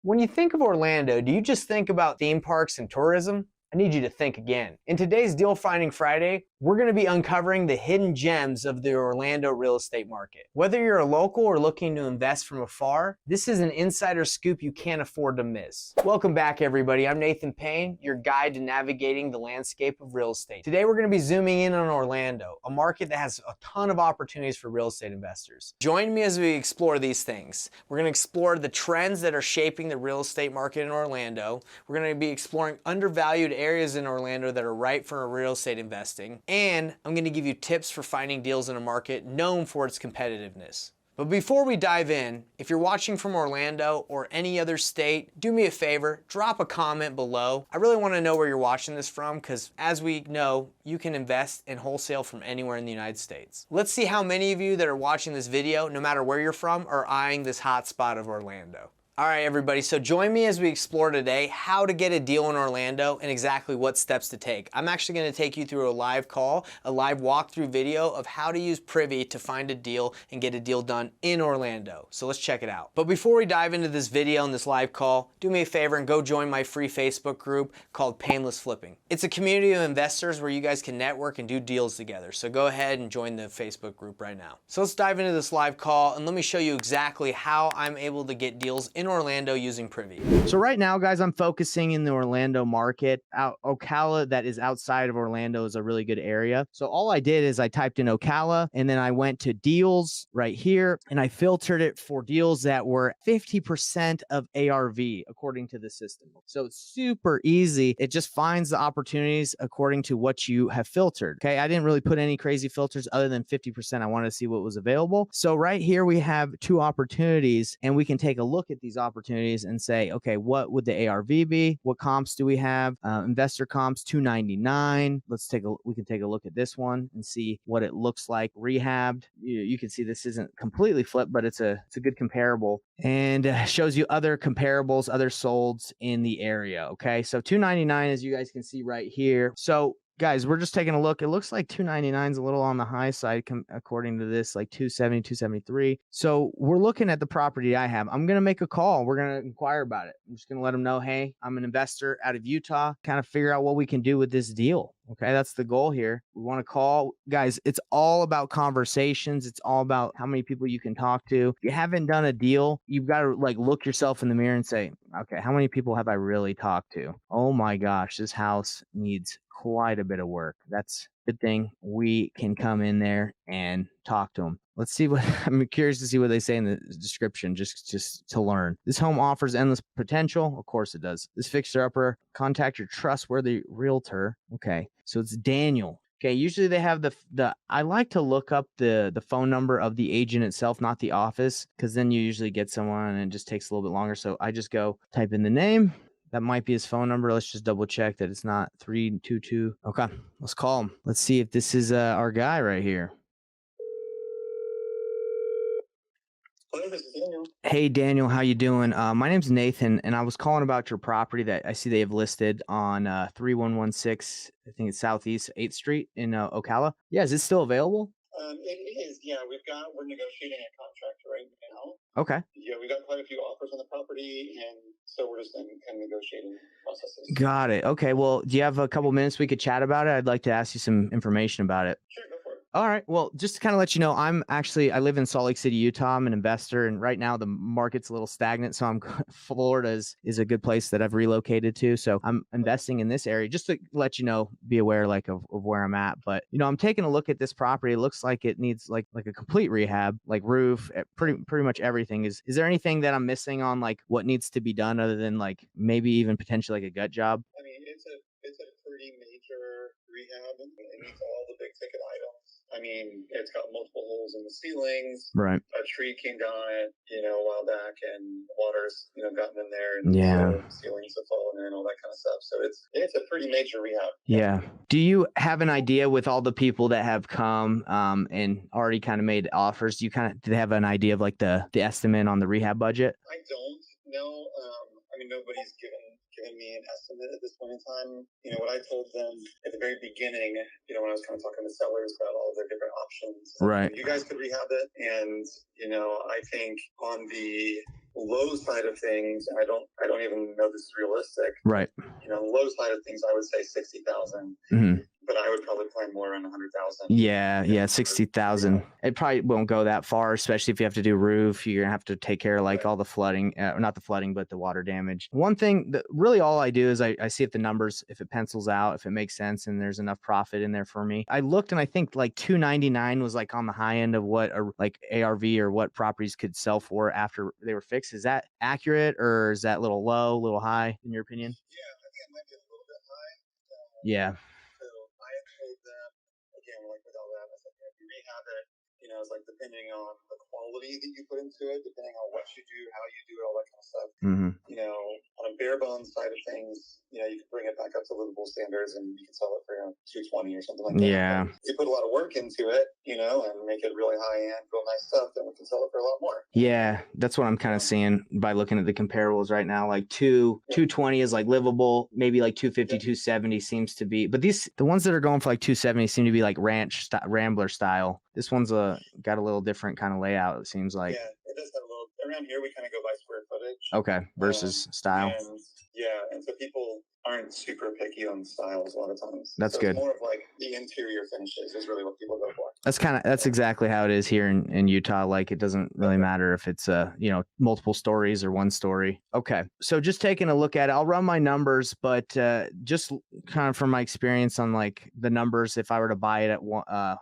When you think of Orlando, do you just think about theme parks and tourism? I need you to think again. In today's Deal Finding Friday, we're going to be uncovering the hidden gems of the Orlando real estate market. Whether you're a local or looking to invest from afar, this is an insider scoop you can't afford to miss. Welcome back, everybody. I'm Nathan Payne, your guide to navigating the landscape of real estate. Today, we're going to be zooming in on Orlando, a market that has a ton of opportunities for real estate investors. Join me as we explore these things. We're going to explore the trends that are shaping the real estate market in Orlando. We're going to be exploring undervalued areas in Orlando that are ripe for real estate investing. And I'm going to give you tips for finding deals in a market known for its competitiveness. But before we dive in, if you're watching from Orlando or any other state, do me a favor, drop a comment below. I really want to know where you're watching this from because as we know, you can invest in wholesale from anywhere in the United States. Let's see how many of you that are watching this video, no matter where you're from, are eyeing this hot spot of Orlando. All right, everybody, so join me as we explore today how to get a deal in Orlando and exactly what steps to take. I'm actually going to take you through a live call, a live walkthrough video of how to use Privy to find a deal and get a deal done in Orlando. So let's check it out. But before we dive into this video and this live call, do me a favor and go join my free Facebook group called Painless Flipping. It's a community of investors where you guys can network and do deals together. So go ahead and join the Facebook group right now. So let's dive into this live call and let me show you exactly how I'm able to get deals in Orlando using Privy. So right now, guys, I'm focusing in the Orlando market. Ocala, that is outside of Orlando, is a really good area. So all I did is I typed in Ocala and then I went to deals right here and I filtered it for deals that were 50% of ARV according to the system. So it's super easy. It just finds the opportunities according to what you have filtered. Okay, I didn't really put any crazy filters other than 50%. I wanted to see what was available. So right here we have two opportunities and we can take a look at these opportunities and say, okay, what would the ARV be? What comps do we have? Investor comps 299. We can take a look at this one and see what it looks like rehabbed. You can see this isn't completely flipped, but it's a good comparable and shows you other comparables, other solds in the area. Okay, so 299, as you guys can see right here. So guys, we're just taking a look. It looks like 299 is a little on the high side according to this, like 270, 273. So we're looking at the property I have. I'm going to make a call. We're going to inquire about it. I'm just going to let them know, hey, I'm an investor out of Utah, kind of figure out what we can do with this deal. Okay, that's the goal here. We want to call. Guys, it's all about conversations. It's all about how many people you can talk to. If you haven't done a deal, you've got to like look yourself in the mirror and say, okay, how many people have I really talked to? Oh my gosh, this house needs quite a bit of work. That's a good thing we can come in there and talk to them. Let's see what I'm curious to see what they say in the description, just to learn. This home offers endless potential. Of course it does. This fixer upper, contact your trustworthy realtor. Okay, so it's Daniel. Okay, usually they have the I like to look up the phone number of the agent itself, not the office, because then you usually get someone and it just takes a little bit longer. So I just go type in the name. That might be his phone number. Let's just double check that it's not 322. Okay, let's call him. Let's see if this is our guy right here. Hello, this is Daniel. Hey, Daniel, how you doing? My name's Nathan, and I was calling about your property that I see they have listed on 3116, I think it's Southeast 8th Street in Ocala. Yeah, is it still available? It is, yeah. We're negotiating a contract right now. Okay. Yeah, we got quite a few offers on the property, and so we're just in kind of negotiating processes. Got it. Okay, well, do you have a couple minutes we could chat about it? I'd like to ask you some information about it. Sure, go for it. All right. Well, just to kind of let you know, I live in Salt Lake City, Utah. I'm an investor, and right now the market's a little stagnant. So Florida is a good place that I've relocated to. So I'm investing in this area just to let you know, be aware like of where I'm at. But I'm taking a look at this property. It looks like it needs like a complete rehab, like roof, pretty much everything. Is there anything that I'm missing on like what needs to be done other than like maybe even potentially like a gut job? I mean, it's a pretty major rehab, and it needs all the big ticket items. I mean, it's got multiple holes in the ceilings. Right. A tree came down on it, a while back, and water's, gotten in there, and Yeah. so ceilings have fallen in, all that kind of stuff. So it's a pretty major rehab. Yeah. Do you have an idea with all the people that have come and already kind of made offers? Do they have an idea of like the estimate on the rehab budget? I don't know. I mean, nobody's given me an estimate at this point in time. What I told them at the very beginning, when I was kind of talking to sellers about all their different options, right? You guys could rehab it, and I think on the low side of things, I don't even know this is realistic. Right. Low side of things, I would say 60,000. Mm-hmm. But I would probably plan more around 100,000. Yeah, 60,000. It probably won't go that far, especially if you have to do roof. You're gonna have to take care of like all the flooding, not the flooding, but the water damage. One thing that really all I do is I see if the numbers, if it pencils out, if it makes sense, and there's enough profit in there for me. I looked and I think like 299 was like on the high end of what like ARV or what properties could sell for after they were fixed. Is that accurate or is that a little low, a little high in your opinion? Yeah, I think it might be a little bit high. Yeah. So I had told them, again, like with all that, I said, if you rehab it, it's like depending on the quality that you put into it, depending on what you do, how you do it, all that kind of stuff. Mm-hmm. On a bare bones side of things, you can bring it back up to livable standards and you can sell it for 220 or something like that. Yeah. But if you put a lot of work into it, and make it really high end, real nice stuff, then we can sell it for a lot more. Yeah, that's what I'm kind of seeing by looking at the comparables right now. Like 220 is like livable, maybe like 250, 270 seems to be. But the ones that are going for like 270 seem to be like Rambler style. This one's got a little different kind of layout, it seems like. Yeah, it does have a little. Around here, we kind of go by square footage. Okay, versus style. And so people aren't super picky on styles a lot of times. That's good. It's more of like the interior finishes is really what people go for. That's exactly how it is here in Utah. Like it doesn't really matter if it's multiple stories or one story. Okay, so just taking a look at it, I'll run my numbers, but just kind of from my experience on like the numbers, if I were to buy it at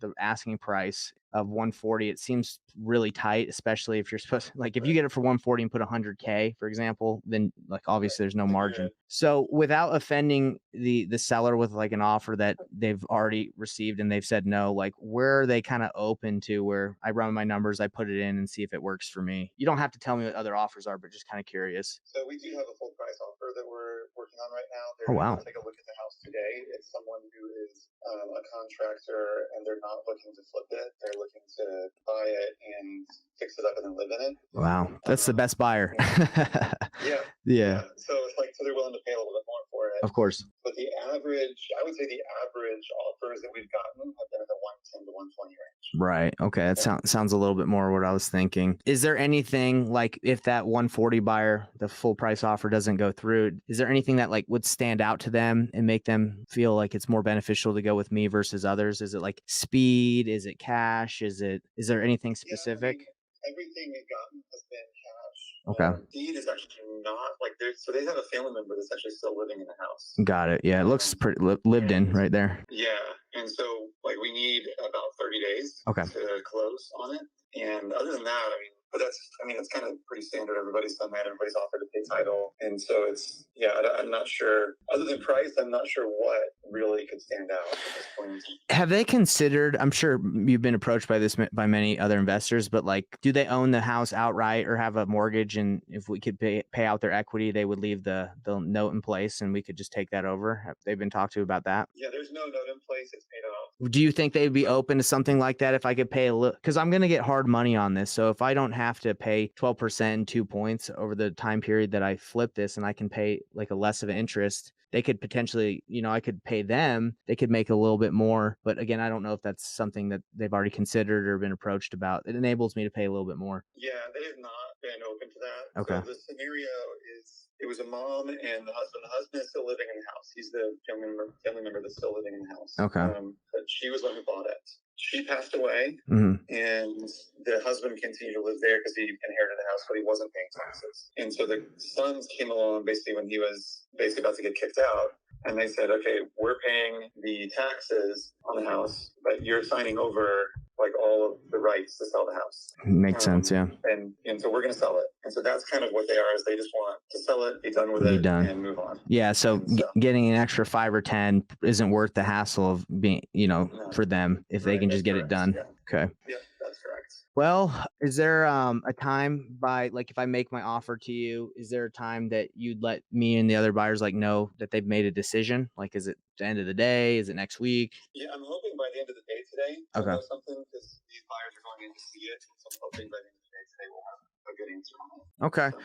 the asking price of 140, it seems really tight, especially if you're supposed to, like if you get it for 140 and put 100K, for example, then like obviously there's no margin. So without offending the seller with like an offer that they've already received and they've said no, like where are they kind of open to where I run my numbers, I put it in and see if it works for me? You don't have to tell me what other offers are, but just kind of curious. So we do have a full price offer that we're working on right now. Oh, wow. Take a look at the house today. It's someone who is a contractor and they're not looking to flip it. They're looking to buy it and fix it up and then live in it. Wow. That's the best buyer. Yeah. So it's like, so they're willing to pay a little bit more for it. Of course. But I would say the average offers that we've gotten have been in the 110 to 120 range. Right. Okay. That sounds a little bit more what I was thinking. Is there anything like if that 140 buyer, the full price offer doesn't go through, is there anything that like would stand out to them and make them feel like it's more beneficial to go with me versus others? Is it like speed? Is it cash? Is there anything specific? Everything we've gotten has been cash. Okay. Speed is actually not like so they have a family member that's actually still living in the house. Got it. Yeah. It looks pretty lived in right there. Yeah. And so like we need about 30 days to close on it. And other than that, it's kind of pretty standard. Everybody's done that. Everybody's offered to pay title. And so I'm not sure, other than price, I'm not sure what really could stand out at this point. Have they considered, I'm sure you've been approached by this by many other investors, but like, do they own the house outright or have a mortgage? And if we could pay out their equity, they would leave the note in place and we could just take that over. Have they been talked to about that? Yeah, there's no note in place. It's paid off. Do you think they'd be open to something like that if I could pay a little? Because I'm going to get hard money on this. So if I don't have to pay 12% and 2 points over the time period that I flip this and I can pay like a less of an interest, they could potentially, I could pay them. They could make a little bit more. But again, I don't know if that's something that they've already considered or been approached about. It enables me to pay a little bit more. Yeah, they have not been open to that. Okay. So the scenario is it was a mom and the husband. The husband is still living in the house. He's the family member that's still living in the house. Okay. But she was the one who bought it. She passed away, mm-hmm. and the husband continued to live there because he inherited the house, but he wasn't paying taxes. And so the sons came along basically when he was basically about to get kicked out. And they said, okay, we're paying the taxes on the house, but you're signing over like all of the rights to sell the house. Makes sense, yeah. And so we're going to sell it. And so that's kind of what they are, is they just want to sell it, be done with it, and move on. Yeah, so getting an extra 5 or 10 isn't worth the hassle of being, for them if they can just get it done. Yeah. Okay. Yeah, that's correct. Well, is there a time by, like, if I make my offer to you, is there a time that you'd let me and the other buyers like know that they've made a decision? Like, is it the end of the day? Is it next week? Yeah, I'm hoping by the end of the day today to know something, because these buyers are going in to see it. So I'm hoping by the end of the day today we'll have a good answer on it. Okay. So.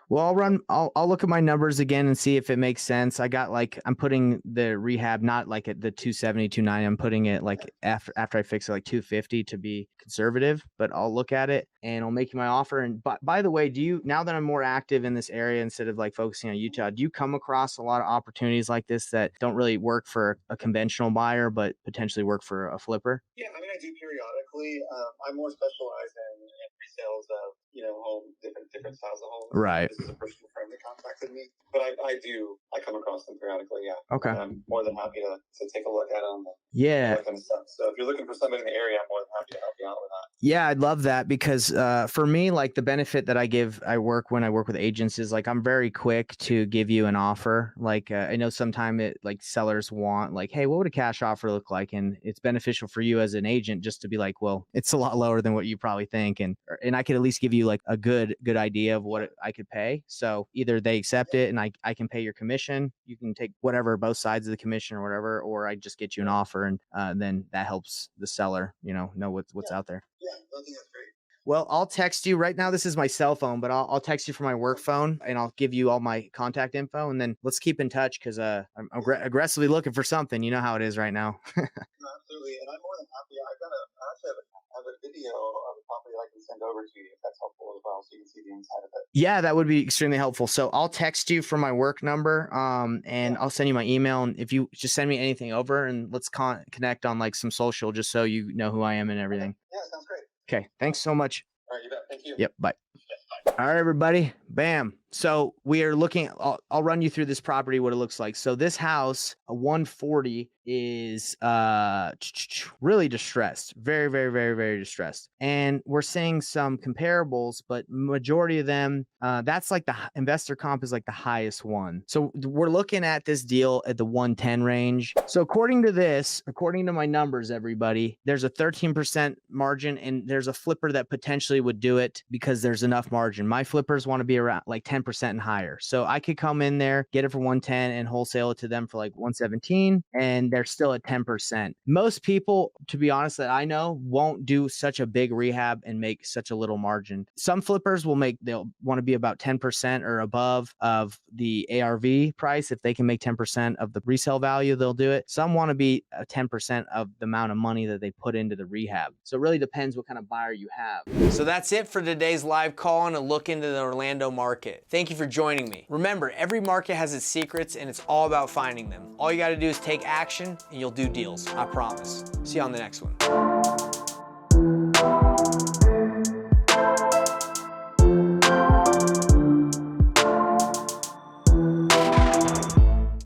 Well, I'll look at my numbers again and see if it makes sense. I got like, I'm putting the rehab, not like at the 270, 290. I'm putting it like after I fix it, like 250 to be conservative, but I'll look at it and I'll make you my offer. And by the way, now that I'm more active in this area, instead of like focusing on Utah, do you come across a lot of opportunities like this that don't really work for a conventional buyer, but potentially work for a flipper? Yeah, I mean, I do periodically. I'm more specialized in resales of, different styles of homes. Right. This is a personal friend that contacted me, but I come across them periodically. Yeah. Okay. And I'm more than happy to take a look at them. Yeah. That kind of stuff. So if you're looking for somebody in the area, I'm more than happy to help you out with that. Yeah, I'd love that because for me, like the benefit that when I work with agents is like I'm very quick to give you an offer. Like I know sometimes like sellers want like, hey, what would a cash offer look like? And it's beneficial for you as an agent just to be like, well, it's a lot lower than what you probably think, and I could at least give you like a good idea of what I could pay. So either they accept it and I can pay your commission, you can take whatever, both sides of the commission or whatever, or I just get you an offer, and then that helps the seller, know what's out there. Yeah, I think that's great. Well, I'll text you right now. This is my cell phone, but I'll text you from my work phone and I'll give you all my contact info, and then let's keep in touch because I'm aggressively looking for something. You know how it is right now. No, absolutely, and I'm more than happy. I actually have a video of the property I can send over to you if that's helpful as well, so you can see the inside of it. Yeah, that would be extremely helpful. So I'll text you from my work number, and I'll send you my email, and if you just send me anything over, and let's connect on like some social, just so you know who I am and everything. Yeah, sounds great. Okay, thanks so much. All right, you bet. Thank you. Yep, bye. All right, everybody. Bam. So we are looking, I'll run you through this property, what it looks like. So this house, a 140, is really distressed. Very, very, very, very distressed. And we're seeing some comparables, but majority of them, that's like the investor comp is like the highest one. So we're looking at this deal at the 110 range. So according to my numbers, everybody, there's a 13% margin, and there's a flipper that potentially would do it because there's enough margin. My flippers want to be around like 10% and higher. So I could come in there, get it for 110 and wholesale it to them for like 117, and they're still at 10%. Most people, to be honest, that I know won't do such a big rehab and make such a little margin. Some flippers they'll want to be about 10% or above of the ARV price. If they can make 10% of the resale value, they'll do it. Some want to be 10% of the amount of money that they put into the rehab. So it really depends what kind of buyer you have. So that's it for today's live call and a look into the Orlando market. Thank you for joining me. Remember, every market has its secrets, and it's all about finding them. All you got to do is take action and you'll do deals. I promise. See you on the next one.